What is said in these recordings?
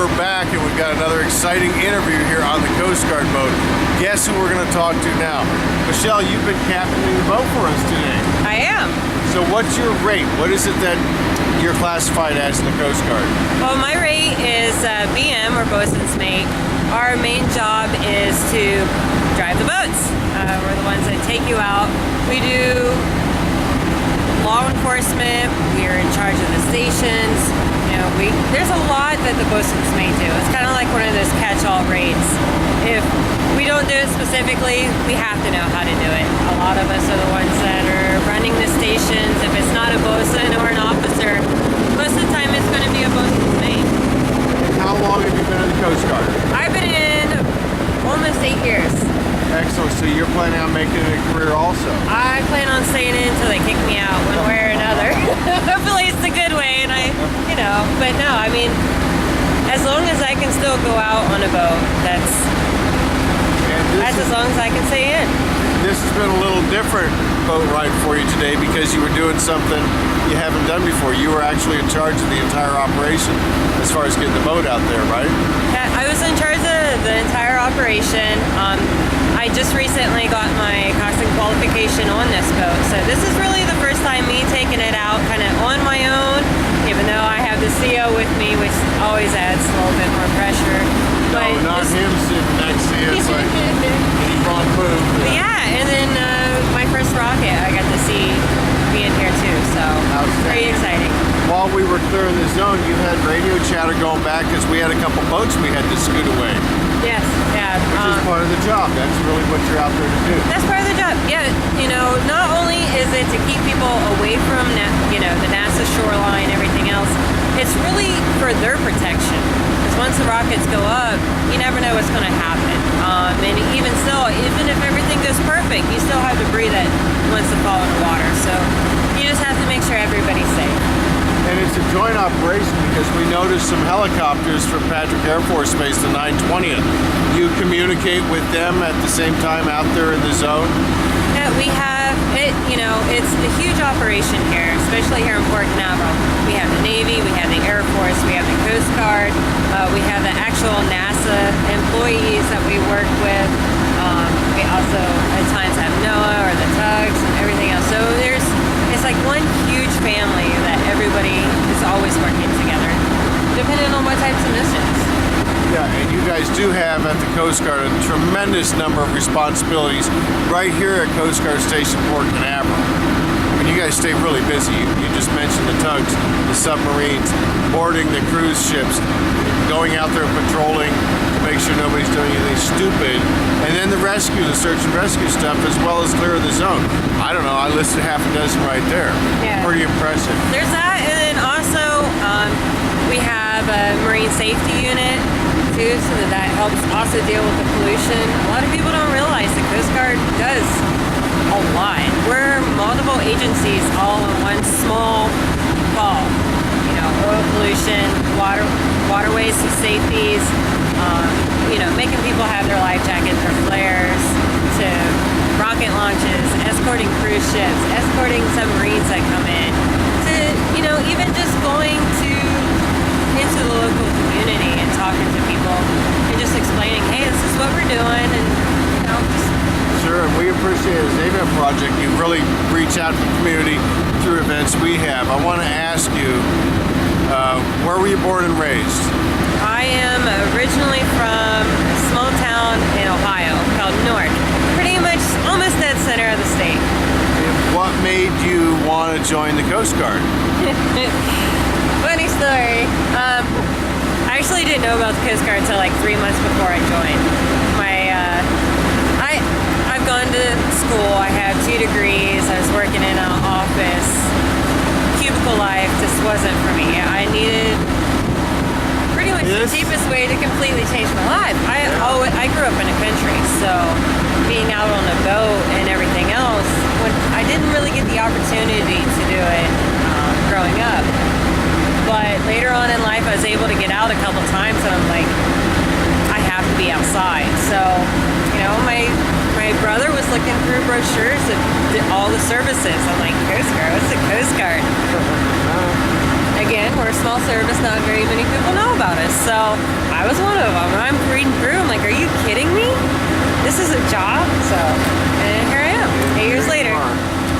we're back and we've got another exciting interview here on the Coast Guard boat. Guess who we're going to talk to now? Michelle, you've been captaining the boat for us today. I am. So what's your rate? What is it that you're classified as in the Coast Guard? Well, my rate is BM, or boatswain's mate. Our main job is to drive the boats. We're the ones that take you out. We do law enforcement. We are in charge of the stations. You know, there's a lot that the boatswain's mate do. It's kind of like one of those catch-all rates. If we don't do it specifically, we have to know how to do it. A lot of us are the ones that are running the stations. If it's not a boatswain or an officer, most of the time it's going to be a boatswain's mate. How long have you been in the Coast Guard? I've been in almost 8 years. Excellent. So you're planning on making it a career also? I plan on staying in until they kick me out one way or another. Hopefully it's the good way, and but no, I mean, as long as I can still go out on a boat, that's as long as I can stay in. This has been a little different boat ride for you today because you were doing something you haven't done before. You were actually in charge of the entire operation as far as getting the boat out there, right? Yeah, I was in charge of the entire operation. I just recently got my coxswain qualification on this boat, so this is really the first time me taking it out kind of on my own, even though I have the CO with me, which always adds a little bit more pressure. No, not him sitting next to you. It's like he's on move. Yeah, and then my first rocket, I got to see being here too, so pretty exciting. While we were clearing the zone, you had radio chatter going back because we had a couple boats we had to scoot away. Yes, yeah. Which is part of the job. That's really what you're out there to do. That's part of the job. Yeah, you know, not only is it to keep people away from, the NASA shoreline, everything else, it's really for their protection. Because once the rockets go up, you never know what's going to happen. And even still, even if everything goes perfect, you still have debris that wants to fall in the water. So you just have to make sure everybody's safe. And it's a joint operation because we noticed some helicopters from Patrick Air Force Base, the 920th. You communicate with them at the same time out there in the zone? Yeah, we have it, it's a huge operation here, especially here in Port Canaveral. We have the Navy, we have the Air Force, we have the Coast Guard, we have the actual NASA employees that we work with. We also at times have NOAA or the tugs and everything else. So it's like one huge family that everybody is always working together, depending on what types of missions. Yeah, and you guys do have at the Coast Guard a tremendous number of responsibilities right here at Coast Guard Station Port Canaveral. I mean, you guys stay really busy. You just mentioned the tugs, the submarines, boarding the cruise ships, going out there patrolling to make sure nobody's doing anything stupid, and then the rescue, the search and rescue stuff, as well as clear the zone. I don't know, I listed half a dozen right there. Yeah. Pretty impressive. There's that, and then also we have a marine safety unit too, so that helps also deal with the pollution. A lot of people don't realize the Coast Guard does a lot. We're multiple agencies all in one small ball. Oil pollution, waterways and safeties, making people have their life jackets or flares, to rocket launches, escorting cruise ships, escorting submarines that come in, to, even just going into the local community and talking to people and just explaining, hey, this is what we're doing, and Sure, and we appreciate it. As an AVEN project, you really reach out to the community through events we have. I want to ask you, where were you born and raised? I am originally from a small town in Ohio called Newark. Pretty much almost dead center of the state. And what made you want to join the Coast Guard? Funny story. I actually didn't know about the Coast Guard until like 3 months before I joined. I've gone to school. I have 2 degrees. I was working in an office. Cubicle life just wasn't for me. I needed pretty much the cheapest way to completely change my life. I grew up in a country, so being out on a boat and everything else, I didn't really get the opportunity to do it growing up. But later on in life, I was able to get out a couple times, and I'm like, I have to be outside. So, my brother was looking through brochures of all the services. I'm like, Coast Guard? What's the Coast Guard? Again, we're a small service. Not very many people know about us. So I was one of them. I'm reading through. I'm like, are you kidding me? This is a job. So, and here I am, 8 years Here later. you are.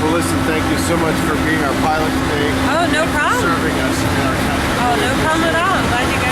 Well, listen, thank you so much for being our pilot today. Oh, no problem. Serving us in our country. Oh, no problem at all. I'm glad you guys